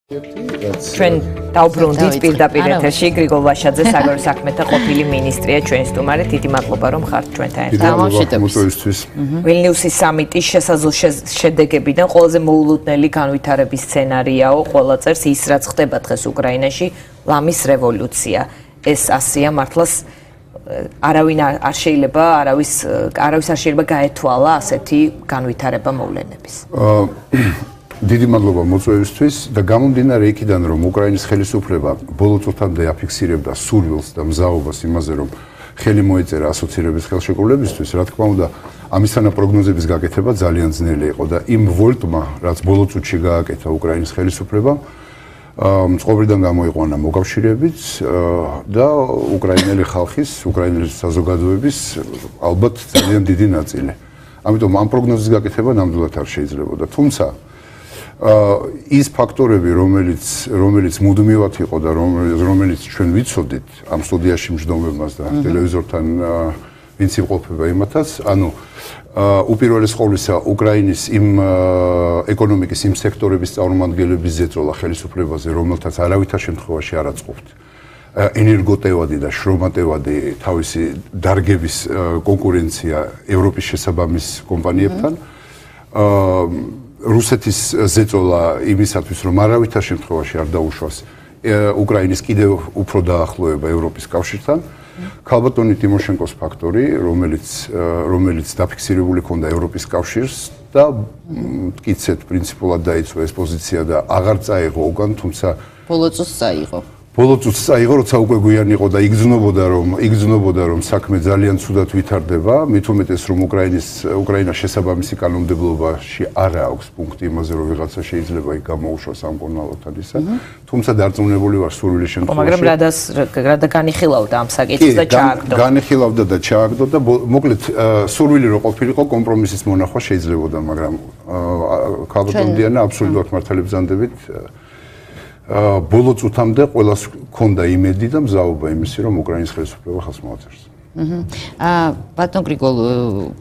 ჩვენ დავბრუნდით პირდაპირ ეთერში გრიგოლ ვაშაძე საგარეო საქმეთა ყოფილი მინისტრია ჩვენ სტუმარი. დიდი მადლობა რომ ხართ ჩვენთან ერთად. ვილნიუსის სამიტის შესაძლო შედეგებიდან ყველაზე მოულოდნელი განვითარების სცენარიაო ყველა წელს ის რაც ხდება დღეს უკრაინაში ლამის რევოლუცია. ეს ასია მართლაც არავინ არ შეიძლება არავის არ შეიძლება გაეთვალა ასეთი განვითარება მოვლენების. დიდი მადლობა მოწვევისთვის და გამომდინარე იქიდან რომ უკრაინის ხელისუფლება ბოლო წუთამდე აფიქსირებდა სურვილს და მზაობას იმაზე რომ ხელი მოეწერა ასოცირების ხელშეკრულებისთვის, რა თქმა უნდა ამისთანა პროგნოზების გაკეთება ძალიან ძნელი იყო და იმ ვოლტმა რაც ბოლო წუთში გააკეთა უკრაინის ხელისუფლებამ მწყობრიდან გამოიყვანა მოკავშირეებიც და უკრაინელი ხალხის, უკრაინელი საზოგადოების ალბათ ძალიან დიდი ნაწილი. ამიტომ ამ პროგნოზის გაკეთება ნამდვილად არ შეიძლებოდა. თუმცა ის ფაქტორები, რომელიც მუდმივად იყო და რომელიც ჩვენ ვიცოდით ამ სტუდიაში მჯდომებას და ტელევიზორთან ვინც იმყოფება იმათაც, ანუ უპირველეს ყოვლისა უკრაინის იმ ეკონომიკის იმ სექტორების წარმომადგენლების ზეწოლა ხელისუფლებაზე, რომელთაც არავითარ შემთხვევაში არ აწყობთ ენერგოტევადი და შრომატევადი თავისი დარგების კონკურენცია ევროპის შესაბამის კომპანიებთან. რუსეთის ზეწოლა იმისათვის რომ არავითარ შემთხვევაში არ დაუშვას უკრაინის კიდევ უფრო დაახლოება ევროპის კავშირთან. ქალბატონი ტიმოშენკოს ფაქტორი, რომელიც დაფიქსირებული ჰქონდა ევროპის კავშირს და მტკიცედ პრინციპულად დაიწყო ეს პოზიცია და აღარ წაიღო უკან, თუმცა ბოლო წუთს წაიღო. ბოლო წუთს წაიღო, როცა უკვე გვიანი იყო და იგრძნობოდა რომ საქმე ძალიან ცუდად ვითარდება, მით უმეტეს რომ უკრაინას შესაბამისი კანონმდებლობაში არ აქვს პუნქტი იმაზე რომ ვიღაცა შეიძლება იქ გამოუშვას ამ კონვალოთან ისა, თუმცა დარწმუნებული ვარ სურვილის შემთხვევაში. მაგრამ რადა განიხილავდა ამ საკითხს და ჩააგდო. განიხილავდა და ჩააგდო და მოკლედ სურვილი რო ყოფილიყო კომპრომისის მონახვა შეიძლებოდა, მაგრამ ქალბატონ დიანა აბსოლუტურად მართალი ბრძანდებით ბოლო წუთამდე ყველას ჰქონდა იმედი და მზაობა იმისი, რომ უკრაინის ხელისუფლება ხალხს მოაწერს. ბატონ გრიგოლ,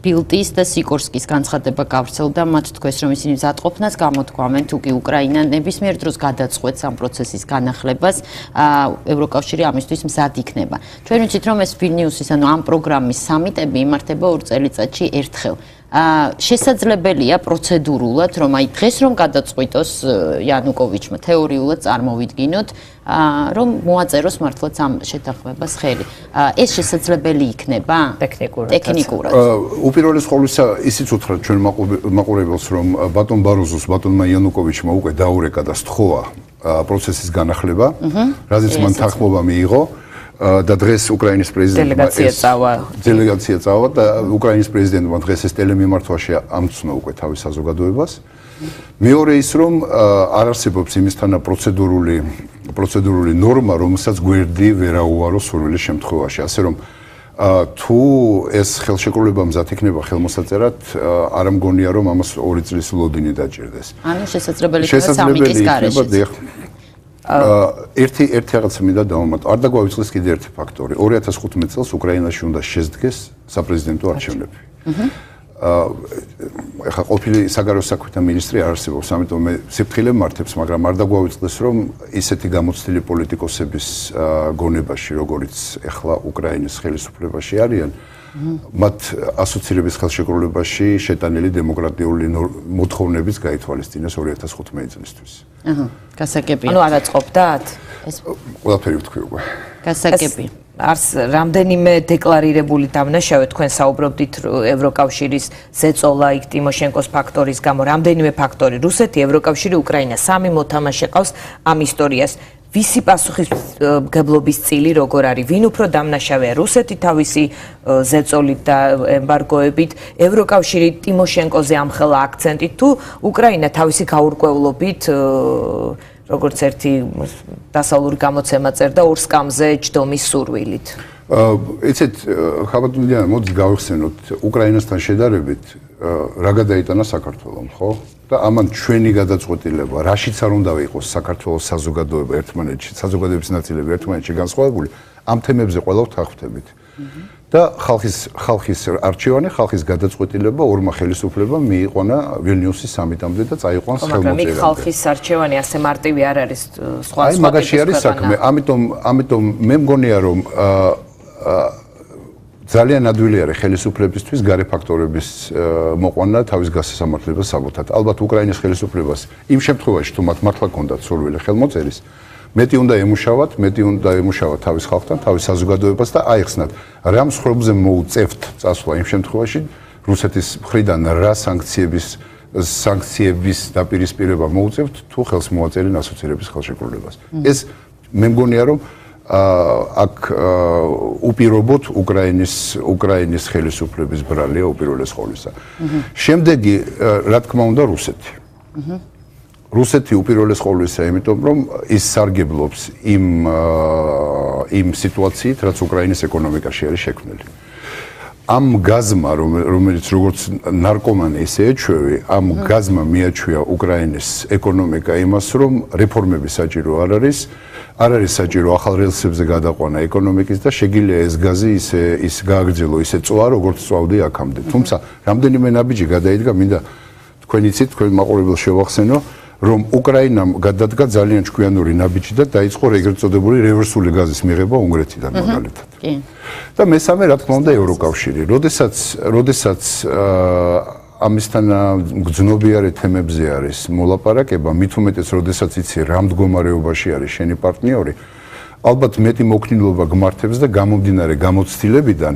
ბილტის და სიკორსკის განცხადება გავრცელდა, მათ თქვეს, რომ ისინი მზადყოფნას გამოთქვამენ, თუ კი უკრაინა ნებისმიერ დროს გადაწყვეტს ამ პროცესის განახლებას, ევროკავშირი ამისთვის მზად იქნება. ჩვენ ვიცით, რომ ეს ვილნიუსის, ანუ ამ პროგრამის სამიტები იმართება 2 წელიწადში ერთხელ. შესაძლებელია პროცედურულად, რომ აი დღეს რომ გადაწყვიტოს იანუკოვიჩმა თეორიულად წარმოვიდგინოთ, რომ მოაწეროს მართლაც ამ შეთანხმებას ხელი. ეს შესაძლებელი იქნება ტექნიკურად. უპირველეს ყოვლისა ისიც უთხრათ ჩვენ მაყურებელს, რომ ბატონ ბაროზოს, ბატონმა იანუკოვიჩმა უკვე დაურეკა და სთხოვა პროცესის განახლება, რაზეც მან თანხმობა მიიღო. და დღეს უკრაინის პრეზიდენტმა დელეგაცია წავა და უკრაინის პრეზიდენტმა დღეს ეს ტელემიმართვაში ამცნო უკვე თავის საზოგადოებას. მეორე ის რომ არ არსებობს იმისთანა პროცედურული ნორმა, რომელსაც გვერდი ვერ აუვაროს სურვილის შემთხვევაში. ასე რომ თუ ეს ხელშეკრულება მზად იქნება ხელმოსაწერად, არ მგონია რომ ამას 2 წლის ლოდინი დაჭირდეს. ანუ შესაძლებელი იქნება სამიტის გარეშე. ერთი რაღაცა მინდა დავუმატო. არ დაგვავიწყდეს კიდე ერთი ფაქტორი. 2015 წელს უკრაინაში უნდა შესდგეს საპრეზიდენტო არჩევნები. ეხლა ყოფილი საგარეო საქმეთა მინისტრი არ არსებობს, ამიტომ მე სიფრთხილე მართებს, მაგრამ არ დაგვავიწყდეს რომ ისეთი გამოცდილი პოლიტიკოსების გონებაში, როგორიც ეხლა უკრაინის ხელისუფლებაში არიან, მათ ასოცირების ხელშეკრულებაში შეტანილი დემოკრატიული მოთხოვნებიც გაითვალისწინეს 2015 წლისთვის. გასაგებია. ანუ არ აწყობდათ? ეს ყველაფერი ვთქვი უკვე. გასაგებია. არს რამდენიმე დეკლარირებული დამნაშავე თქვენ საუბრობდით ევროკავშირის ზეწოლა იქ ტიმოშენკოს ფაქტორის გამო, რამდენიმე ფაქტორი, რუსეთი, ევროკავშირი, უკრაინა, სამი მოთამაშე ყავს ამ ისტორიას. ვისი პასუხისმგებლობის წილი როგორ არის? ვინ უფრო დამნაშავეა? რუსეთი თავისი ზეწოლით და ემბარგოებით, ევროკავშირი ტიმოშენკოზე ამხელა აქცენტით თუ უკრაინა თავისი გაურკვევლობით როგორც ერთი დასავლური გამოცემა წერდა ორ სკამზე ჯდომის სურვილით. იცით, ხაბატონია, მოდი გავიხსენოთ უკრაინასთან შედარებით რა გადაიტანა საქართველომ, ხო? და ამან ჩვენი გადაწყვეტილება, რაშიც არ უნდა იყოს საქართველოს საზოგადოება ერთმანეთში, საზოგადოების ნაწილები ერთმანეთში განსხვავებული, ამ თემებზე ყველა ვთანხმდებით. და ხალხის არჩევანი, ხალხის გადაწყვეტილება ორმა ხელისუფლებამ მიიყვანა ვილნიუსის სამიტამდე და წაიყვანს ხელმოწერამდე. მაგრამ ხალხის არჩევანი ასე მარტივი არ არის სხვა აი მაგაში არის საქმე. ამიტომ მე მგონია რომ ძალიან ადვილი არის ხელისუფლებისთვის გარე ფაქტორების მოყვანა თავის გასასამართლებას საბუთად. ალბათ უკრაინის ხელისუფლებას იმ შემთხვევაში თუ მათ მართლა ჰქონდათ სურვილი ხელმოწერის მეტი უნდა ემუშავა თავის ხალხთან, თავის საზოგადოებას და აიხსნათ რა მსხვერპლზე მოუწევთ წასვლა იმ შემთხვევაში რუსეთის მხრიდან რა სანქციების დაპირისპირება მოუწევთ თუ ხელს მოაწერენ ასოცირების ხელშეკრულებას. ეს მე მგონია რომ აქ უპირობოდ უკრაინის ხელისუფლების ბრალია უპირველეს ყოვლისა. შემდეგი რა თქმა უნდა რუსეთი. რუსეთი უპირველეს ყოვლისა, იმიტომ რომ ის სარგებლობს იმ სიტუაციით, რაც უკრაინის ეკონომიკაში არის შექმნილი. ამ გაზმა, რომელიც როგორც ნარკომანი ისე ეჩვევი, ამ გაზმა მიაჩვია უკრაინის ეკონომიკა იმას, რომ რეფორმები საჭირო არ არის საჭირო ახალ რელსებზე გადაყვანა ეკონომიკის და შეგიძლია ეს გაზი ის გააგრძელო ისე წვა, როგორც წვავდი აქამდე. თუმცა რამდენიმე ნაბიჯი გადაიდგა, მინდა თქვენ იცით, თქვენ მაყურებელს შევახსენო, რომ უკრაინამ გადადგა ძალიან ჭკვიანური ნაბიჯი და დაიწყო ეგრეთ წოდებული რევერსული გაზის მიღება უნგრეთიდან მაგალითად. და მესამე რა თქმა უნდა ევროკავშირი. როდესაც ამისთან გრძნობიარე თემებზე არის მოლაპარაკება, მით უმეტეს როდესაც იცი რა მდგომარეობაში არის შენი პარტნიორი, ალბათ მეტი მოქნილობა გმართებს და გამომდინარე გამოცდილებიდან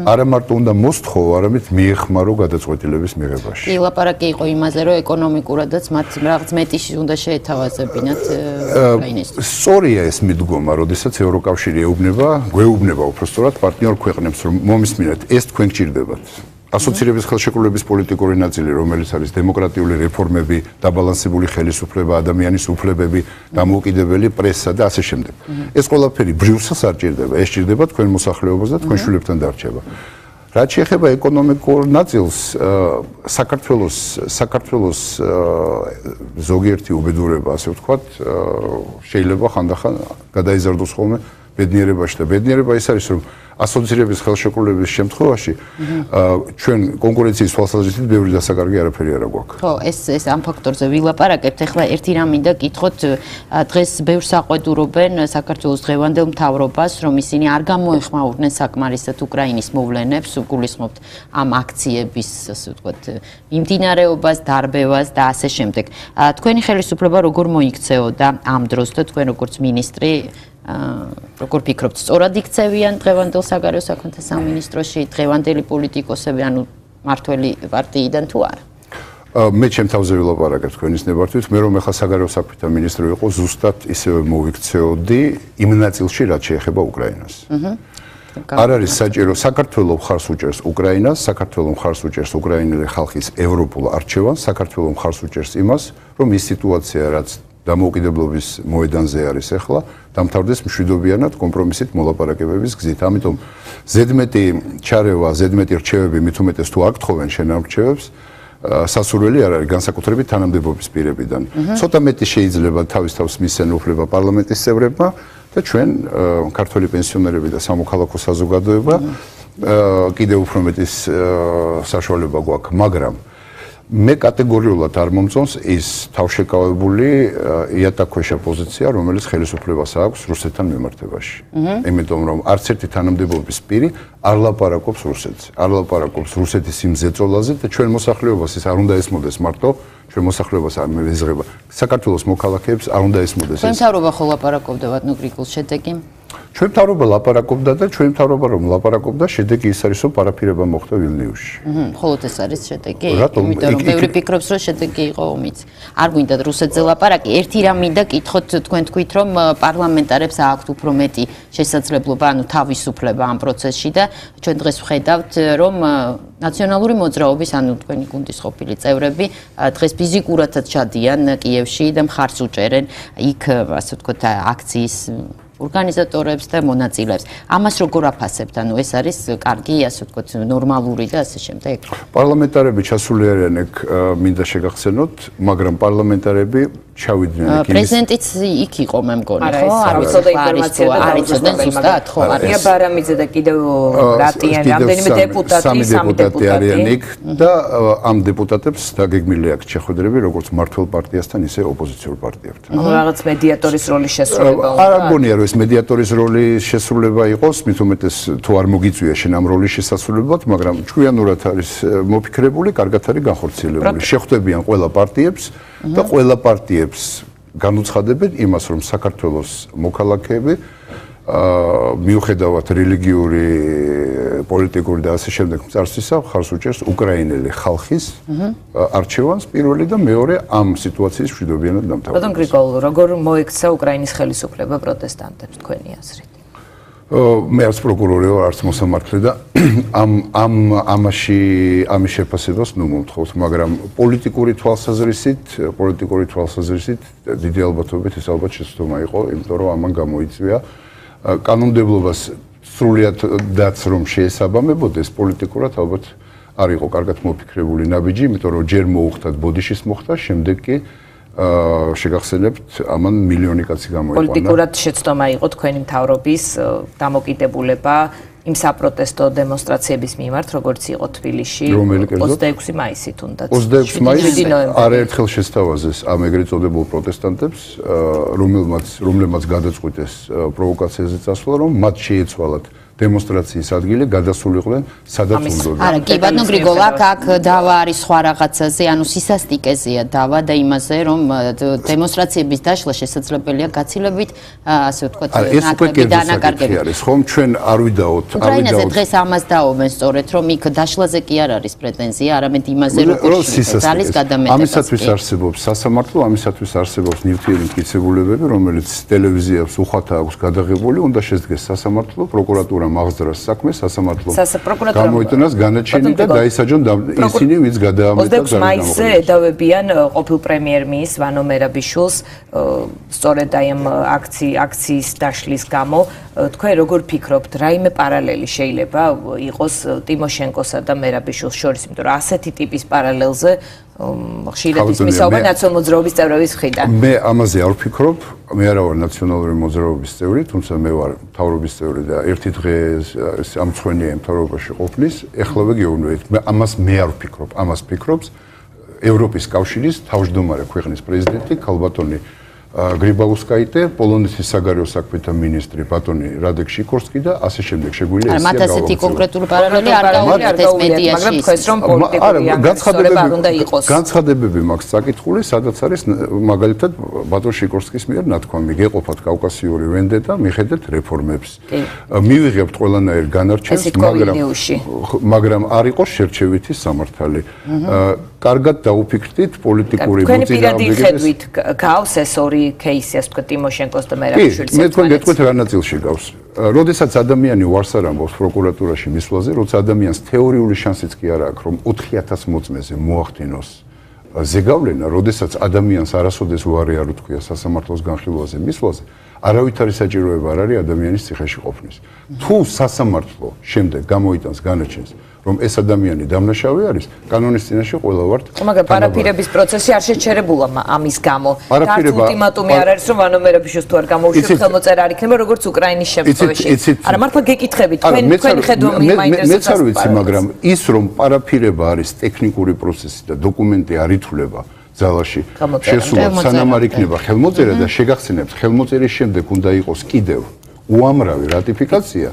არა მარტო უნდა მოსთხოვო, არამედ მიეხმარო გადაწყვეტილების მიღებაში. კი, ლაპარაკი იყო იმაზე, რომ ეკონომიკურადაც მათ რაღაც მეტი უნდა შეეთავაზებინათ უკრაინისთვის. სწორია ეს მიდგომა, როდესაც ევროკავშირი გვეუბნება უბრალოდ პარტნიორ ქვეყნებს, რომ მომისმინეთ, ეს თქვენ გჭირდებათ. ასოცირების ხელშეკრულების პოლიტიკური ნაწილი, რომელიც არის დემოკრატიული რეფორმები, დაბალანსებული ხელისუფლება, ადამიანის უფლებები, დამოუკიდებელი პრესა და ასე შემდეგ. ეს ყველაფერი ბრიუსელს არ ჭირდება, ეს ჭირდება თქვენ მოსახლეობას და თქვენ შვილებთან დარჩება. რაც შეეხება ეკონომიკურ ნაწილს, საქართველოს ზოგიერთი უბედურება, ასე ვთქვათ, შეიძლება ხანდახან გადაიზარდოს ხოლმე ბედნიერებაში და ბედნიერება ის არის, რომ ასოცირების ხელშეკრულების შემთხვევაში ჩვენ კონკურენციის თვალსაზრისით ბევრი დასაკარგი არაფერი არ გვაქვს. ხო, ეს ამ ფაქტორზე ვილაპარაკებთ. ეხლა ერთი რამ მინდა გითხოთ, დღეს ბევრს აყვედურობენ საქართველოს დღევანდელ მთავრობას, რომ ისინი არ გამოეხმაურნენ საკმარისად უკრაინის მოვლენებს, გულისხმობთ ამ აქციების, ასე ვთქვათ, მიმდინარეობას, დარბევას და ასე შემდეგ. თქვენი ხელისუფლება როგორ მოიქცეოდა ამ დროს და თქვენ როგორც მინისტრი როგორ ფიქრობთ, სწორად იქცევიან დღევანდელ საგარეო საქმეთა სამინისტროში დღევანდელი პოლიტიკოსები, ანუ მართველი პარტიიდან თუ არა? მე ჩემ თავზე ვილაპარაკებ თქვენის ნებართვით, მე რომ ეხლა საგარეო საქმეთა მინისტრი ვიყო, ზუსტად ისევე მოვიქცეოდი იმ ნაწილში, რაც შეეხება უკრაინას. არ არის საჭირო, საქართველოს მხარს უჭერს უკრაინას, საქართველოს მხარს უჭერს უკრაინელი ხალხის ევროპულ არჩევანს, საქართველოს მხარს უჭერს იმას, რომ ის სიტუაცია, რაც დამოუკიდებლობის მოედანზე არის ახლა, დამთავრდეს მშვიდობიანად კომპრომისით მოლაპარაკებების გზით. ამიტომ ზედმეტი ჩარევა, ზედმეტი რჩევები მით უმეტეს თუ არ გთხოვენ შენ ამ რჩევებს, სასურველი არ არის განსაკუთრებით თანამდებობის პირებიდან. ცოტა მეტი შეიძლება თავის მისცენ უფლება პარლამენტის წევრებმა და ჩვენ ქართველი პენსიონერები და სამოქალაქო საზოგადოება კიდევ უფრო მეტი საშუალება გვაქვს, მაგრამ მე კატეგორიულად არ მომწონს ის თავშეკავებული იატაკქვეშა პოზიცია, რომელიც ხელისუფლებას აქვს რუსეთთან მიმართებაში. იმიტომ რომ არც ერთი თანამდებობის პირი არ ლაპარაკობს რუსეთს, არ ლაპარაკობს რუსეთის იმ ზეწოლაზე და ჩვენ მოსახლეობას ის არ უნდა ესმოდეს მარტო, ჩვენ მოსახლეობას არ მეზღება. საქართველოს მოქალაქეებს არ უნდა ესმოდეს ეს. თქვენ მთავრობა ხო ლაპარაკობდა ვატნო გრიგოლ შედეგი? ჩვენ მთავრობა ლაპარაკობდა და ჩვენ მთავრობა რომ ლაპარაკობდა, შედეგი ის არის, რომ პარაფირება მოხდა ვილნიუსში. მხოლოდ ეს არის შედეგი? რატომ? იმიტომ რომ ბევრი ფიქრობს, რომ შედეგი იყო ომიც. არ გვინდა რუსეთზე ლაპარაკი. ერთი რამ მინდა კითხოთ, თქვენ თქვით, რომ პარლამენტარებს აქვთ უფრო მეტი შესაძლებლობა, ანუ თავისუფლება ამ პროცესში და ჩვენ დღეს ვხედავთ, რომ ნაციონალური მოძრაობის, ანუ თქვენი გუნდის ყოფილი წევრები დღეს ფიზიკურადაც ჩადიან კიევში და მხარს უჭერენ იქ, ასე ვთქვათ, აქციის ორგანიზატორებს და მონაწილეებს. ამას როგორ აფასებთ? ანუ ეს არის კარგი, ასე ვთქვათ, ნორმალური და ასე შემდეგ. პარლამენტარები ჩასული არიან ეგ მინდა შეგახსენოთ, მაგრამ პარლამენტარები ჩავიდნენ იქ. პრეზიდენტიც იქ იყო მე მგონი, ხო? არ ვიცოდა ინფორმაცია და არიცოდნენ ზუსტად, ხო? არია ბარამიძე და კიდევ რატიან, რამდენიმე დეპუტატი, სამი დეპუტატი არიან იქ და ამ დეპუტატებს დაგეგმილი აქვს შეხვედრები როგორც მმართველ პარტიასთან, ისე ოპოზიციურ პარტიებთან. რაღაც მედიატორის როლის შესრულება უნდა. არ მგონია რომ ეს მედიატორის როლის შესრულება იყოს, მით უმეტეს თუ არ მოგიწვია შენ ამ როლის შესასრულებლად, მაგრამ ჭკვიანურად არის მოფიქრებული, კარგად არის განხორციელებული. შეხვდებიან ყველა პარტიებს და ყველა პარტიებს განუცხადებენ იმას, რომ საქართველოს მოქალაქეები მიუხედავად რელიგიური, პოლიტიკური და ასე შემდეგ მწარსისა, ხარს უჭერს უკრაინელი ხალხის არჩევანს პირველი და მეორე ამ სიტუაციის მშვიდობიანად დამთავრებას. ბატონ გრიგოლ, როგორ მოექცა უკრაინის ხელისუფლება პროტესტანტებს თქვენი აზრით? მე არც პროკურორი ვარ, არც მოსამართლე და ამის შეფასებას ნუ მომთხოვთ, მაგრამ პოლიტიკური თვალსაზრისით დიდი ალბათობით ეს ალბათ შეცდომა იყო, იმიტომ რომ ამან გამოიწვია კანონმდებლობას სრულიად დაც რომ შეესაბამებოდეს პოლიტიკურად ალბათ არ იყო კარგად მოფიქრებული ნაბიჯი, იმიტომ რომ ჯერ მოუხდათ ბოდიშის მოხდა, შემდეგ კი შეგახსენებთ ამან მილიონი კაცი გამოიყვანა. პოლიტიკურად შეცდომა იყო თქვენი მთავრობის დამოკიდებულება იმ საპროტესტო დემონსტრაციების მიმართ, როგორც იყო თბილისში 26 მაისი თუნდაც. 26 მაისი არაერთხელ შესთავაზეს ამ ეგრეთ წოდებულ პროტესტანტებს, რომლებმაც გადაწყვიტეს პროვოკაციაზე წასვლა, რომ მათ შეეცვალათ დემონსტრაციის ადგილი გადასულიყვნენ სადაც უნდოდა. არა, კი ბატონო გრიგოლ, აქ დავა არის სხვა რაღაცაზე, ანუ სისასტიკეზეა დავა და იმაზე, რომ დემონსტრაციების დაშლა შესაძლებელია გაცილებით, ასე ვთქვათ, ნაკლები დანაკარგები არის, ხომ ჩვენ არ ვიდაოთ, უკრაინაზე დღეს ამას დაობენ სწორედ, რომ იქ დაშლაზე კი არ არის პრეტენზია, არამედ იმაზე, როგორ ძალის გადამეტება. ამისათვის არსებობს სასამართლო, ამისათვის არსებობს ნივთიერი მტკიცებულებები, რომელიც ტელევიზიებს უხათა აქვს გადაღებული, უნდა შედგეს სასამართლო, პროკურატურა აღძრას საქმეს, სასამართლომ გამოიტანოს განაჩენი და დაისაჯონ ისინი, ვინც გადაამეტა 26 მაისზე ედავებიან ყოფილ პრემიერ-მინისტრს ვანო მერაბიშვილს სწორედ აი ამ აქციის დაშლის გამო. თქვენ როგორ ფიქრობთ, რაიმე პარალელი შეიძლება იყოს ტიმოშენკოსა და მერაბიშვილს შორის, იმიტომ რომ ასეთი ტიპის პარალელზე ხშირად ისმისაობა ნაციონალური მოძრაობის წევრების მხრიდან. მე ამაზე არ ვფიქრობ, მე არა ვარ ნაციონალური მოძრაობის წევრი, თუმცა მე ვარ მთავრობის წევრი და ერთი დღე ამ მწვენეა მთავრობაში ყოფნის, ეხლავე გეუბნებით. ამას მე არ ვფიქრობ, ამას ფიქრობს ევროპის კავშირის თავმჯდომარე ქვეყნის პრეზიდენტი ქალბატონი გრიბაუსკაიტე, პოლონეთის საგარეო საქმეთა მინისტრი ბატონი რადეკ შიკორსკი და ასე შემდეგ შეგვიძლია ეს. მათ ასეთი კონკრეტული პარალელი არ გაუგებთ მედიაში. მაგრამ თქვენს რომ პოლიტიკური განცხადებები უნდა იყოს. განცხადებები მაქვს საკითხული, სადაც არის მაგალითად ბატონ შიკორსკის მიერ ნათქვამი, გეყოფათ კავკასიური ვენდეტა, მიხედეთ რეფორმებს. მივიღებთ ყველანაირ განარჩევს, მაგრამ არ იყოს შერჩევითი სამართალი. კარგად დაუფიქრდით პოლიტიკური მოწინააღმდეგეების. თქვენი პირადი ხედვით გავს ეს ორი кейსი, ასე ვთქვათ, ტიმოშენკოს და მერაბიშვილის. მე თქვენ გეტყვით რა ნაწილში გავს. როდესაც ადამიანი ვარს არ ამბობს პროკურატურაში მისვლაზე, როცა ადამიანს თეორიული შანსიც კი არ აქვს, რომ 4000 მოწმეზე მოახდინოს ზეგავლენა, როდესაც ადამიანს არასოდეს უარი არ უთქვია სასამართლოს განხილვაზე მისვლაზე, არავითარი საჭიროება არ არის ადამიანის ციხეში ყოფნის. თუ სასამართლო შემდეგ გამოიტანს განაჩენს, რომ ეს ადამიანი დამნაშავე არის, კანონის წინაშე ყველა ვართ. მაგრამ პარაფირების პროცესი არ შეჩერებულა ამის გამო. და ულტიმატუმი არ არის, რომ ვანო მერაბიშვილს თუ არ გამოუშვებს ხელმოწერა არ იქნება, როგორც უკრაინის შემთხვევაში. არა, მართლა გეკითხებით, თქვენი ხედვა მეც არ ვიცი, მაგრამ ის რომ პარაფირება არის ტექნიკური პროცესი და დოკუმენტი არ ითვლება ძალაში შესულად სანამ არ იქნება ხელმოწერა და შეგახსენებთ, ხელმოწერის შემდეგ უნდა იყოს კიდევ უამრავი რატიფიკაცია.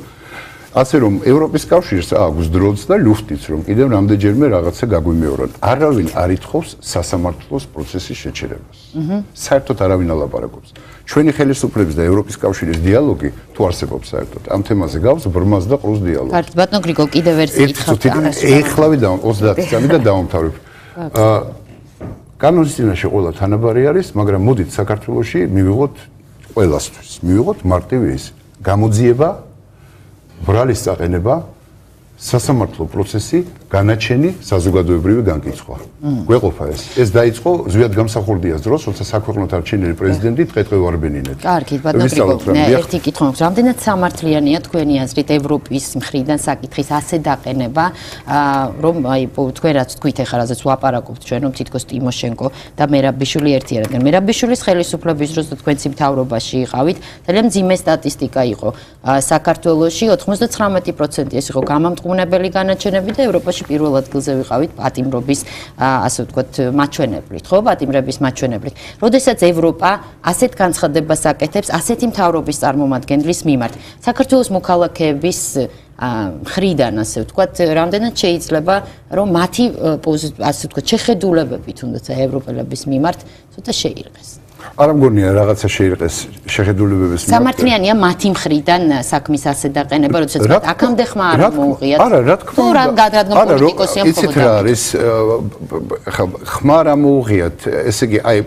ასე რომ ევროპის კავშირს აქვს დროც და ლუფტიც რომ კიდევ რამდენჯერმე რაღაცა გაგვიმეორონ. არავინ არ ითხოვს სასამართლოს პროცესის შეჩერებას. საერთოდ არავინ ალაპარაკობს. ჩვენი ხელისუფლების და ევროპის კავშირის დიალოგი თუ არსებობს საერთოდ ამ თემაზე გავს ბრმას და ყრუს დიალოგი. კარგი, ბატონო გრიგოლ, კიდევ ერთ კითხავთ. ეხლავე 30 წამი და დავამთავრებ. კანონის წინაშე ყველა თანაბარი არის, მაგრამ მოდით საქართველოში მივიღოთ ყველასთვის. მივიღოთ მარტივი ის გამოძიება ბრალის წაყენება, სასამართლო პროცესი, განაჩენი, საზოგადოებრივი განკიცხვა. გვეყოფა ეს. ეს დაიწყო ზვიად გამსახურდიას დროს, როცა საქვეყნოთ არჩენილი პრეზიდენტი ტყეტყე ვარბენინეთ. კარგი, ბატონო გრიგოლ, ერთი კითხვა მაქვს. რამდენად სამართლიანია თქვენი აზრით ევროპის მხრიდან საკითხის ასე დაყენება, რომ აი თქვენ რაც თქვით ახლა რაზეც ვაპარაკობთ ჩვენ, რომ თითქოს ტიმოშენკო და მერაბიშვილი ერთი არიან. მერაბიშვილის ხელისუფლების დროს და თქვენც მთავრობაში იყავით, ძალიან მძიმე სტატისტიკა იყო. საქართველოში 99% ეს იყო გამამტყუნებელი განაჩენები და ევროპაში პირველ ადგილზე ვიყავით პატიმრობის, ასე ვთქვათ, მაჩვენებლით, ხო, პატიმრების მაჩვენებლით. როდესაც ევროპა ასეთ განცხადებას აკეთებს, ასეთი მთავრობის წარმომადგენლის მიმართ, საქართველოს მოქალაქეების მხრიდან, ასე ვთქვათ, რამდენად შეიძლება, რომ მათი ასე ვთქვათ, შეხედულებები თუნდაც ევროპელების მიმართ ცოტა შეირყეს. არ მგონია რაღაცა შეირყეს შეხედულებების მიმართ. სამართლიანია მათი მხრიდან საქმის ასე დაყენება, როდესაც აქამდე ხმა არ მოუღიათ. არა, რა თქმა უნდა. რადგან პოლიტიკოსია მხოლოდ. იცით რა არის, ხა ხმა არ მოუღიათ, ესე იგი, აი,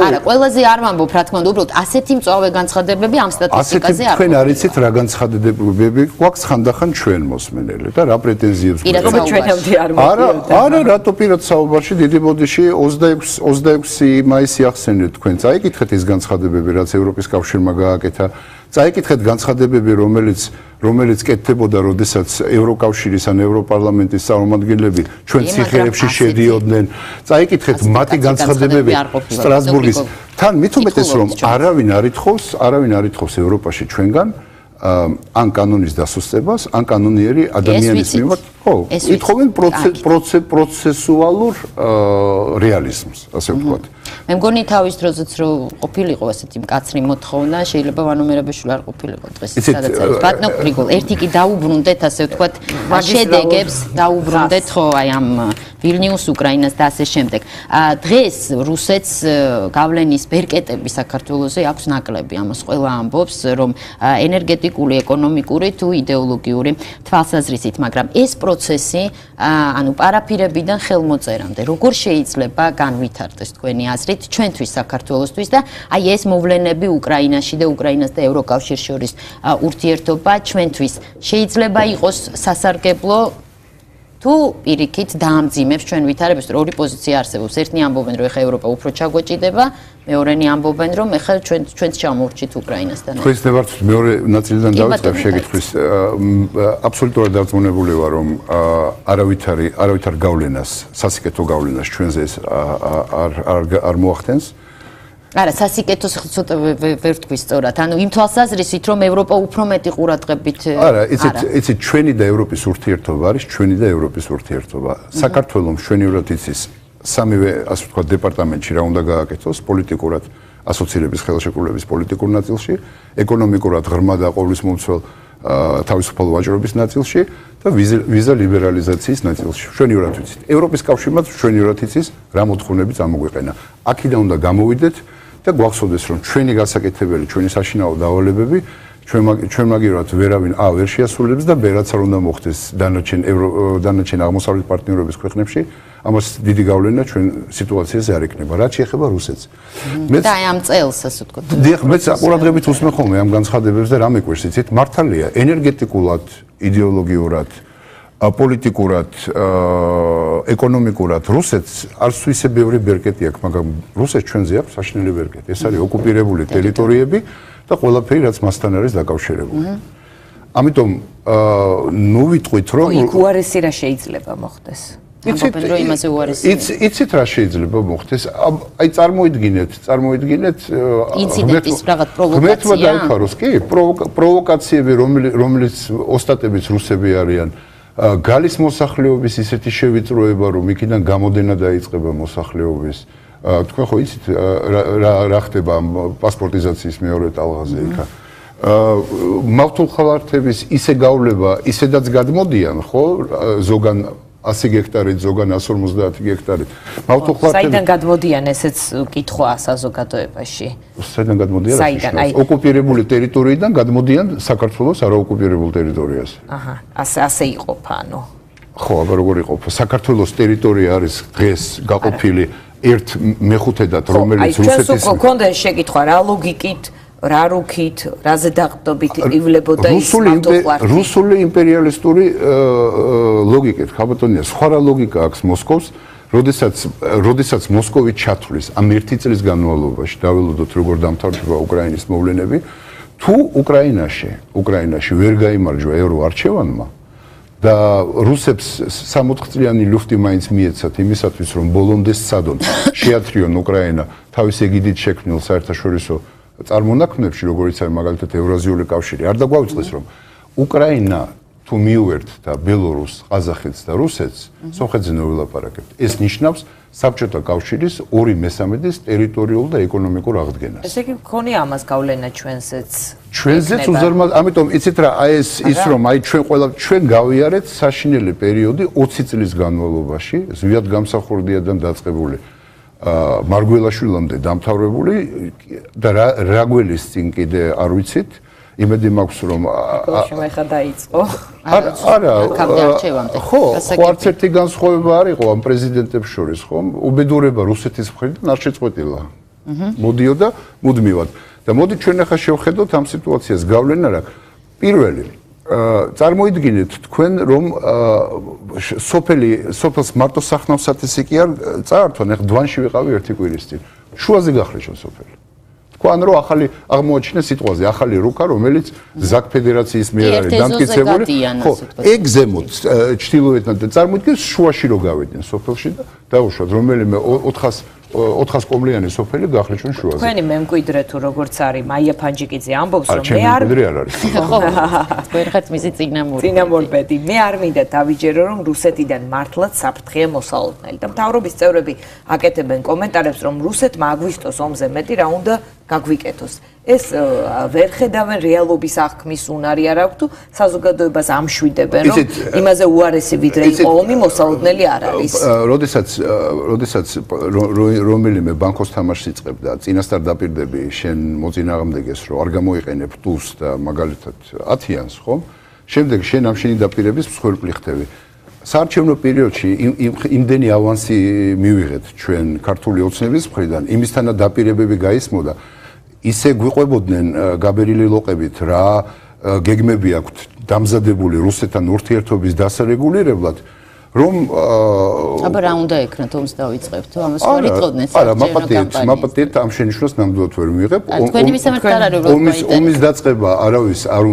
არა, ყველაზე არ ვამბობ, რა თქმა უნდა, უბრალოდ ასეთი მწვავე განცხადებები ამ სტატისტიკაზე არ. თქვენ არ იცით რა განცხადებები გვაქვს ხანდახან ჩვენ მოსმენელი და რა პრეტენზიებს გვაქვს. ჩვენამდე არ მოგვიყვება. არა, რატო პირად საუბარში დიდი ბოდიში 26 მაისი ახსენეთ თქვენ. წაიკითხეთ ის განცხადებები, რაც ევროპის კავშირმა გააკეთა. წაიკითხეთ განცხადებები, რომელიც კეთდებოდა, როდესაც ევროკავშირის ან ევროპარლამენტის წარმომადგენლები ჩვენ ციხეებში შედიოდნენ. წაიკითხეთ მათი განცხადებები სტრასბურგის. თან მით უმეტეს რომ არავინ არ ითხოვს ევროპაში ჩვენგან ან კანონის დასუსტებას, ან კანონიერი ადამიანის მიმართ, ხო, ითხოვენ პროცესუალურ რეალიზმს, ასე ვთქვათ. მე მგონი თავის დროზეც რო ყოფილიყო ასეთი მკაცრი მოთხოვნა, შეიძლება ვანო მერაბიშვილი არ ყოფილიყო დღეს სადაც არის. ბატონო გრიგოლ, ერთი კი დაუბრუნდეთ, ასე ვთქვათ, შედეგებს დაუბრუნდეთ, ხო, აი ამ ვილნიუს, უკრაინას და ასე შემდეგ. დღეს რუსეთს გავლენის ბერკეტები საქართველოზე აქვს ნაკლები, ამას ყველა ამბობს, რომ ენერგეტიკული, ეკონომიკური თუ იდეოლოგიური თვალსაზრისით, მაგრამ ეს პროცესი, ანუ პარაფირებიდან ხელმოწერამდე, როგორ შეიძლება განვითარდეს თქვენი აზრით ჩვენთვის საქართველოსთვის და აი ეს მოვლენები უკრაინაში და უკრაინას და ევროკავშირს შორის ურთიერთობა ჩვენთვის შეიძლება იყოს სასარგებლო თუ პირიქით დაამძიმებს ჩვენ ვითარებას, რომ ორი პოზიცია არსებობს. ერთნი ამბობენ, რომ ეხა ევროპა უფრო ჩაგვეჭიდება, მეორენი ამბობენ, რომ ეხა ჩვენც ჩამოვრჩით უკრაინასთან. ხო, ის ნებართ მეორე ნაწილიდან დავიწყებ შეკითხვის. აბსოლუტურად დარწმუნებული ვარ, რომ არავითარ გავლენას, სასიკეთო გავლენას ჩვენზე არ მოახდენს. არა, სასიკეთოს ცოტა ვერ თქვი სწორად. ანუ იმ თვალსაზრისით, რომ ევროპა უფრო მეტი ყურადღებით არა, იცით, ჩვენი და ევროპის ურთიერთობა არის ჩვენი და ევროპის ურთიერთობა. საქართველოს მშვენივრად იცის სამივე, ასე ვთქვათ, დეპარტამენტში რა უნდა გააკეთოს პოლიტიკურად ასოცირების ხელშეკრულების პოლიტიკურ ნაწილში, ეკონომიკურად ღრმა და ყოვლისმომცველ თავისუფალ ვაჭრობის ნაწილში და ვიზა ლიბერალიზაციის ნაწილში. მშვენივრად ვიცით. ევროპის კავშირმაც მშვენივრად იცის რა მოთხოვნები წამოგვიყენა. აქედან უნდა გამოვიდეთ და გვახსოვდეს, რომ ჩვენი გასაკეთებელი, ჩვენი საშინაო დავალებები ჩვენ მაგივრად ვერავინ ვერ შეასრულებს და ბერაც არ უნდა მოხდეს დანარჩენ აღმოსავლეთ პარტნიორობის ქვეყნებში. ამას დიდი გავლენა ჩვენ სიტუაციაზე არ ექნება. რაც შეეხება რუსეთს. და აი ამ წელს, ასე ვთქვათ. დიახ, მეც ყურადღებით უსმენ ხოლმე ამ განცხადებებს და რა მეკვირს, იცით, მართალია, ენერგეტიკულად, იდეოლოგიურად, პოლიტიკურად, ეკონომიკურად რუსეთს არც ისე ბევრი ბერკეტი აქვს, მაგრამ რუსეთს ჩვენზე აქვს საშინელი ბერკეტი. ეს არის ოკუპირებული ტერიტორიები და ყველაფერი, რაც მასთან არის დაკავშირებული. ამიტომ ნუ ვიტყვით, რომ იქ უარესი რა შეიძლება მოხდეს. იცით რა შეიძლება მოხდეს? აი წარმოიდგინეთ ინციდენტის რაღაც პროვოკაცია. ღმერთმა დაიფაროს, კი, პროვოკაციები, რომელიც ოსტატებიც რუსები არიან. გალის მოსახლეობის ისეთი შევიწროება, რომ იქიდან გამოდენა დაიწყება მოსახლეობის. თქვენ ხო იცით რა ხდება პასპორტიზაციის მეორე ტალღაზე იქა. მავთულხალართების ისე გავლება, ისედაც გადმოდიან, ხო, ზოგან 100 გექტარით, ზოგან 150 გექტარით. საიდან გადმოდიან ესეც კითხვა საზოგადოებაში? საიდან გადმოდიან? ოკუპირებული ტერიტორიიდან გადმოდიან საქართველოს არაოკუპირებულ ტერიტორიაზე. აჰა, ასე იყოფა, ანუ. ხო, აბა როგორ იყოფა? საქართველოს ტერიტორია არის დღეს გაყოფილი 1/5-დან, რომელიც რუსეთის. ჩვენ გქონდა შეკითხვა, რა ლოგიკით რა რუქით, რაზე დაყრდნობით ივლებოდა ის მართოხლარდი. რუსული იმპერიალისტური ლოგიკით, ხაბატონია, სხვა რა ლოგიკა აქვს მოსკოვს, როდესაც მოსკოვი ჩათვლის ამ 1 წლის განმავლობაში, დაველოდოთ როგორ დამთავრდება უკრაინის მოვლენები, თუ უკრაინაში ვერ გაიმარჯვა ევროარჩევანმა და რუსებს 60 წლიანი ლუფტი მაინც მიეცათ იმისათვის, რომ ბოლომდე სცადონ შეათრიონ უკრაინა თავის ეგიდით შექმნილ საერთაშორისო წარმონაქმნებში, როგორიც არის მაგალითად ევრაზიული კავშირი, არ დაგვაუწყდეს, რომ უკრაინა თუ მიუერთდა ბელორუსს, ყაზახეთს და რუსეთს, სომხეთზე ვილაპარაკებთ. ეს ნიშნავს საბჭოთა კავშირის 2/3 ტერიტორიულ და ეკონომიკურ აღდგენას. ესე იგი მქონია ამას გავლენა ჩვენზეც. ჩვენზეც უზარმაზ, ამიტომ იცით რა, აი ეს ის რომ აი ჩვენ გავიარეთ საშინელი პერიოდი 20 წლის განმავლობაში, ზვიად გამსახურდიადან დაწყებული მარგველაშვილამდე დამთავრებული და რა გველის წინ კიდე არ ვიცით, იმედი მაქვს რომ ხა დაიწყო. არა, ხო, არც ერთი განსხვავება არ იყო ამ პრეზიდენტებს შორის, ხო? უბედურება რუსეთის მხრიდან არ შეწყვეტილა. მოდიოდა მუდმივად. და მოდი ჩვენ ახლა შევხედოთ ამ სიტუაციას გავლენა რა. პირველი, წარმოიდგინეთ თქვენ რომ სოფელს მარტო სახნავსათესი კი არ წაართვან, ახლა დვანში ვიყავი ერთი კვირის წინ. შუაზე გახლეჩო სოფელი. თქვენ რომ ახალი აღმოაჩინე სიტყვაზე, ახალი რუკა, რომელიც ზაკ ფედერაციის მიერ არის დამტკიცებული. ხო, ეგ ზემოთ ჩtildeოეთთან და წარმოიდგინეთ შუაში რო გავედნენ სოფელში და დაუშვათ რომელიმე 400 კომლიანი სოფელი გახლეჩვენ შუაზე. თქვენი მემკვიდრე თუ როგორც არის მაია ფანჯიკიძე ამბობს რომ მე არ არის. ხო, თქვენ ხართ მისი წინამორბედი. მე არ მინდა დავიჯერო რომ რუსეთიდან მართლაც საფრთხეა მოსალოდნელი და მთავრობის წევრები აკეთებენ კომენტარებს რომ რუსეთმა აგვისტოს ომზე მეტი რა უნდა გაგვიკეთოს. ეს ვერ ხედავენ რეალობის აღქმის უნარი არ აქვს თუ საზოგადოებას ამშვიდებენ რომ იმაზე უარესი ვიდრე იყო ომი მოსალოდნელი არ არის. როდესაც რომელიმე ბანკოს თამაშს იწყებდა წინასწარ დაპირდები შენ მოწინააღმდეგეს რომ არ გამოიყენებ ტულს და მაგალითად 10-იანს ხომ? შემდეგ შენ ამ შენი დაპირების მსხვერპლი ხდები. საარჩევნო პერიოდში იმდენი ავანსი მივიღეთ ჩვენ ქართული ოცნების მხრიდან, იმისთანა დაპირებები გაისმოდა. ისე გვიყვებოდნენ გაბერილი ლოყებით რა გეგმები აქვთ დამზადებული რუსეთთან ურთიერთობის დასარეგულირებლად რომ აბა რა უნდა ეკრნათ ომს დავიწყებთ ამას ვერ იტყოდნენ არა მაპატიეთ ამ შენიშვნას ნამდვილად ვერ მივიღებ თქვენი მისამართი არ არის ომის დაწყება არავის არ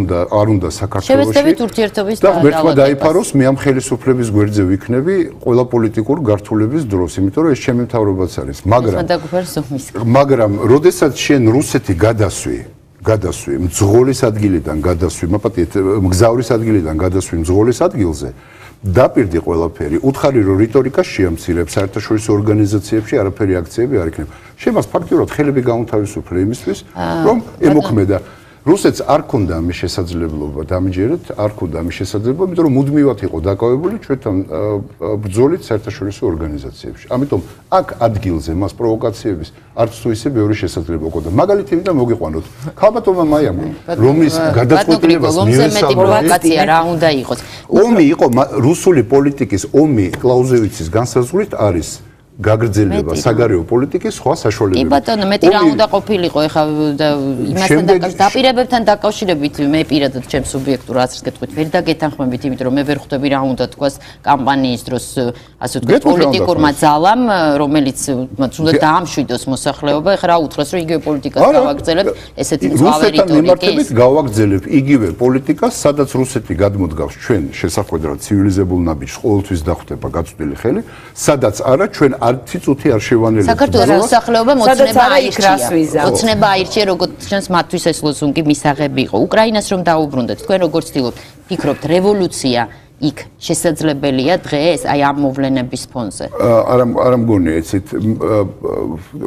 უნდა საქართველოში შევეცდებით ურთიერთობის და ერთმა დაიფაროს მე ამ ხელისუფლების გვერდზე ვიქნები ყველა პოლიტიკურ გართულების დროს იმიტომ რომ ეს ჩემი მთავრობაც არის მაგრამ როდესაც შენ რუსეთი გადასვი მძღოლის ადგილიდან გადასვი მაპატიეთ მგზავრის ადგილიდან გადასვი მძღოლის ადგილზე დაპირდი ყველაფერი. უთხარი რომ რიტორიკა შეამცირებს საერთაშორისო ორგანიზაციებში არაფერი აქციები არ იქნება. შემას ფაქტიურად ხელები გაუნთავისუფლე იმისთვის, რომ ემოქმედა. რუსეთს არ ქონდა ამის შესაძლებლობა, დამიჯერეთ, არ ქონდა ამის შესაძლებლობა, იმიტომ რომ მუდმივად იყო დაკავებული ჩვენთან ბრძოლით საერთაშორისო ორგანიზაციებში. ამიტომ აქ ადგილზე მას პროვოკაციების არც თუ ისე ბევრი შესაძლებლობა ჰქონდა. მაგალითი მინდა მოგიყვანოთ. ქალბატონმა მაიამ, რომლის გადაწყვეტილებას პროვოკაცია რა უნდა იყოს. ომი იყო რუსული პოლიტიკის ომი კლაუზევიცის განსაზღვრით არის გაგრძელება საგარეო პოლიტიკის სხვა საშუალებებით. კი ბატონო, მეტი რა უნდა ყოფილიყო ეხლა იმასთან დაპირებებთან დაკავშირებით მე პირადად ჩემ სუბიექტურ აზრს გეტყვით, ვერ დაგეთანხმებით, იმიტომ რომ მე ვერ ხვდები რა უნდა თქვას კამპანიის დროს, ასე ვთქვათ, პოლიტიკურმა ძალამ, რომელიც უნდა დაამშვიდოს მოსახლეობა, ეხლა რა უთხრას, რომ იგივე პოლიტიკას გავაგრძელებთ, ესეთი მწვავე რიტორიკის. გავაგრძელებ იგივე პოლიტიკას, სადაც რუსეთი გადმოდგავს ჩვენ შესახვედრად ცივილიზებულ ნაბიჯს, ყოველთვის დახვდება გაწვდილი ხელი, სადაც არა ჩვენ არც წუთი არ შევანელებ. საქართველოს მოსახლეობა მოცნება აირჩია, როგორც ჩანს მათთვის ეს ლოზუნგი მისაღები იყო. უკრაინას რომ დაუბრუნდეთ, თქვენ როგორც ცდილობთ, ფიქრობთ, რევოლუცია იქ შესაძლებელია დღეს აი ამ მოვლენების ფონზე? არა მგონია, იცით,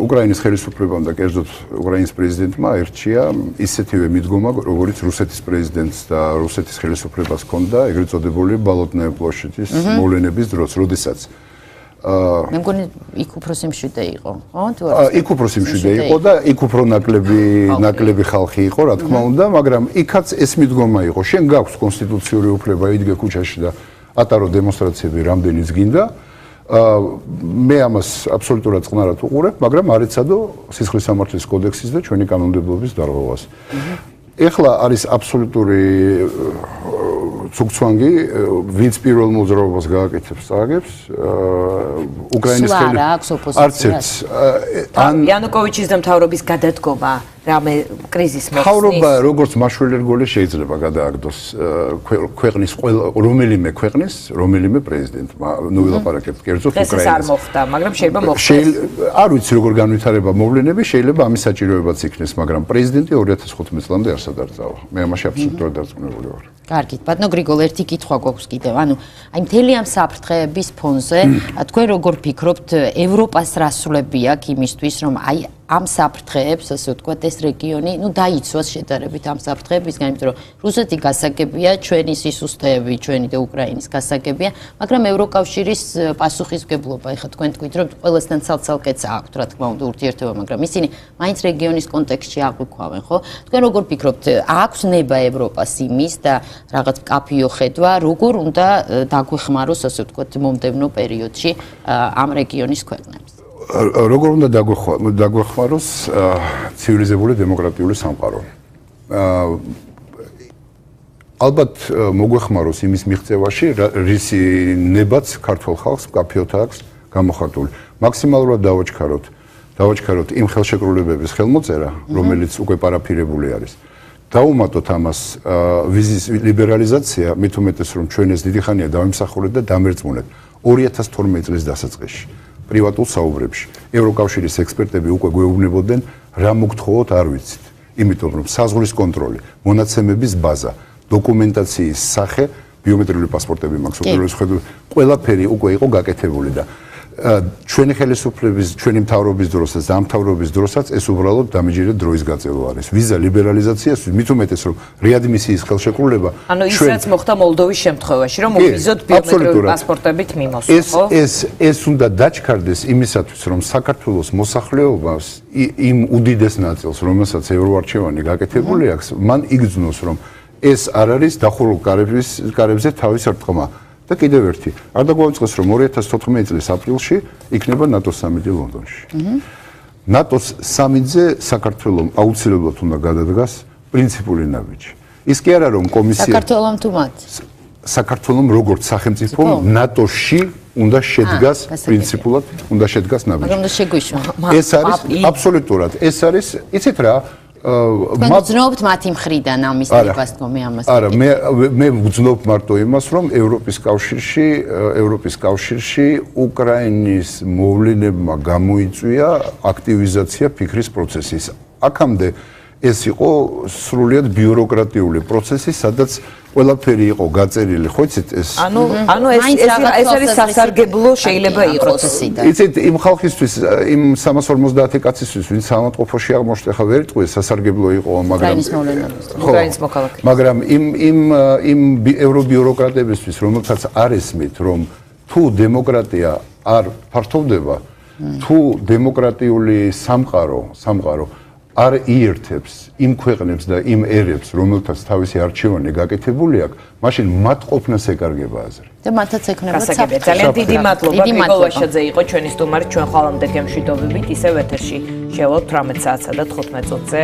უკრაინის ხელისუფლებამ და კერძოდ უკრაინის პრეზიდენტმა აირჩია ისეთივე მიდგომა, როგორც რუსეთის პრეზიდენტს და რუსეთის ხელისუფლებას ჰქონდა ეგრეთ წოდებული ბალოტნაია პლოშჩიკის მოვლენების დროს, როდესაც მე მგონი იქ უფრო სიმშვიდე იყო, ხო? თუ არა? იქ უფრო სიმშვიდე იყო და იქ უფრო ნაკლები ხალხი იყო, რა თქმა უნდა, მაგრამ იქაც ეს მიდგომა იყო. შენ გაქვს კონსტიტუციური უფლება იდგე ქუჩაში და ატარო დემონსტრაციები რამდენიც გინდა. მე ამას აბსოლუტურად წყნარად უყურებ, მაგრამ არ ეცადო სისხლის სამართლის კოდექსის და ჩვენი კანონმდებლობის დარღვევას. ეხლა არის აბსოლუტური ცუქცვანგი, ვინც პირველ მოძრაობას გააკეთებს, წააგებს, უკრაინის არც ერთს იანუკოვიჩის და მთავრობის გადადგომა რამე კრიზის მოხსნის. მთავრობა როგორც მაშველი რგოლი შეიძლება გადააგდოს ქვეყნის რომელიმე ქვეყნის, რომელიმე პრეზიდენტმა, ნუ ვილაპარაკებთ კერძოდ უკრაინას. ეს არ მოხდა, მაგრამ შეიძლება მოხდეს. არ ვიცი როგორ განვითარება მოვლენები, შეიძლება ამის საჭიროებაც იქნეს, მაგრამ პრეზიდენტი 2015 წლამდე არსად არ წავა. მე ამაში აბსოლუტურად დარწმუნებული ვარ. კარგით, ბატონო გრიგოლ, ერთი კითხვა გვაქვს კიდევ. ანუ, აი მთელი ამ საფრთხეების ფონზე, თქვენ როგორ ფიქრობთ, ევროპას რა სრულები აქვს იმისთვის, რომ აი ამ საფრთხეებს, ასე ვთქვათ, ეს რეგიონი, ნუ დაიცვას შედარებით ამ საფრთხეებისგან, იმიტომ რომ რუსეთი გასაგებია, ჩვენი სისუსტეები, ჩვენი და უკრაინის გასაგებია, მაგრამ ევროკავშირის პასუხისმგებლობა, ეხლა თქვენ თქვით, რომ ყველასთან ცალ-ცალკეც აქვს, რა თქმა უნდა, ურთიერთობა, მაგრამ ისინი მაინც რეგიონის კონტექსტში აღვიქვავენ, ხო? თქვენ როგორ ფიქრობთ, აქვს ნება ევროპას იმის და რაღაც კაფიო ხედვა, როგორ უნდა დაგვეხმაროს, ასე ვთქვათ, მომდევნო პერიოდში ამ რეგიონის ქვეყნებს? როგორ უნდა დაგვეხმაროს ცივილიზებული დემოკრატიული სამყარო. ალბათ მოგვეხმაროს იმის მიღწევაში, რისი ნებაც ქართულ ხალხს კაფეოთა აქვს გამოხატული. მაქსიმალურად დავაჩქაროთ იმ ხელშეკრულებების ხელმოწერა, რომელიც უკვე პარაფირებული არის. დაუმატოთ ამას ვიზის ლიბერალიზაცია, მით უმეტეს რომ ჩვენ ეს დიდი ხანია დავიმსახურეთ და დამერწმუნეთ 2012 წლის დასაწყისში. პრივატულ საუბრებში. ევროკავშირის ექსპერტები უკვე გვეუბნებოდნენ, რა მოგთხოვოთ, არ ვიცით. იმიტომ რომ საზღვრის კონტროლი, მონაცემების ბაზა, დოკუმენტაციის სახე, ბიომეტრიული პასპორტები მაქვს, უპირველეს ხედავთ, ყველაფერი უკვე იყო გაკეთებული და ჩვენი ხელისუფლების, ჩვენი მთავრობის დროსაც, ამ მთავრობის დროსაც ეს უბრალოდ დამიჯერე დროის გაწევა არის. ვიზა ლიბერალიზაციას, მით უმეტეს რომ რეადმისიის ხელშეკრულება ანუ ის რაც მოხდა მოლდოვის შემთხვევაში, რომ uvizot ბიომეტრიული პასპორტებით მიმოსვლა, ხო? ეს უნდა დაჩქარდეს იმისათვის, რომ საქართველოს მოსახლეობას იმ უდიდეს ნაწილს, რომელსაც ევროარჩევანი გაკეთებული აქვს, მან იგრძნოს, რომ ეს არ არის დახურულ კარებზე თავის რტყმა. და კიდევ ერთი, არ დაგვაუწყეს რომ 2014 წლის აპრილში იქნება ნატოს სამიტი ლონდონში. ნატოს სამიტზე საქართველოს აუცილებლად უნდა გადადგას პრინციპული ნაბიჯი. ის კი არა რომ კომისია საქართველოს თუ მათ საქართველოს როგორც სახელმწიფო ნატოში უნდა შედგას პრინციპულად უნდა შედგას ნაბიჯი. მაგრამ უნდა შეგვიშვა. ეს არის აბსოლუტურად, ეს არის, იცით რა ვგრძნობთ მათი მხრიდან ამის ნებას თქო მე ამას. არა, მე ვგრძნობ მარტო იმას, რომ ევროპის კავშირში უკრაინის მოვლენებმა გამოიწვია აქტივიზაცია ფიქრის პროცესის. აქამდე ეს იყო სრულიად ბიუროკრატიული პროცესი, სადაც ყველაფერი იყო გაწერილი, ხო იცით ეს? ანუ ეს არის სასარგებლო შეიძლება იყოს. იცით, იმ ხალხისთვის, იმ 350 კაცისთვის, ვინც სამართყოფოში აღმოჩნდა, ხა ვერ იტყვი, სასარგებლო იყო, მაგრამ უკრაინის მოქალაქე. მაგრამ იმ ევრობიუროკრატებისთვის, რომელთაც არ ესმით, რომ თუ დემოკრატია არ ფართოვდება, თუ დემოკრატიული სამყარო არ იერთებს იმ ქვეყნებს და იმ ერებს, რომელთაც თავისი არჩევანი გაკეთებული აქვს, მაშინ მათ ყოფნას ეკარგება აზრი. და მათაც ექნება საფრთხე. ძალიან დიდი მადლობა. გრიგოლ ვაშაძე იყო ჩვენი სტუმარი, ჩვენ ხვალამდე გემშვიდობებით, ისევ ეთერში შევავთ 18 საათსა და 15 წუთზე.